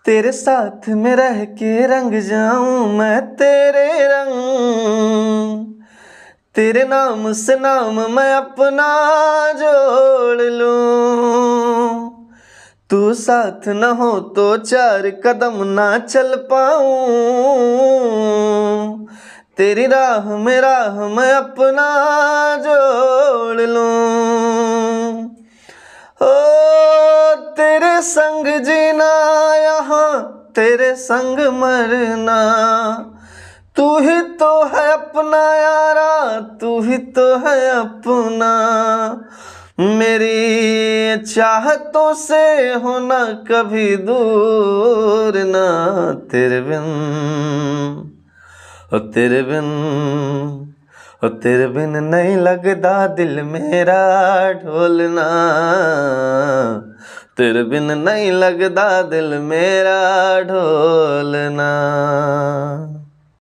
तेरे साथ में रह के रंग जाऊं मैं तेरे रंग, तेरे नाम से नाम मैं अपना जोड़ लूं। तू साथ न हो तो 4 कदम ना चल पाऊं, तेरी राह मैं अपना जोड़ लूं। ओ तेरे संग जीना यहाँ, तेरे संग मरना, तू ही तो है अपना यारा, तू ही तो है अपना। मेरी चाहतों से होना कभी दूर ना, तेरे बिन ओ तेरे बिन ओ तेरे बिन नहीं लगदा दिल मेरा ढोलना, तेरे बिन नहीं लगदा दिल मेरा ढोलना।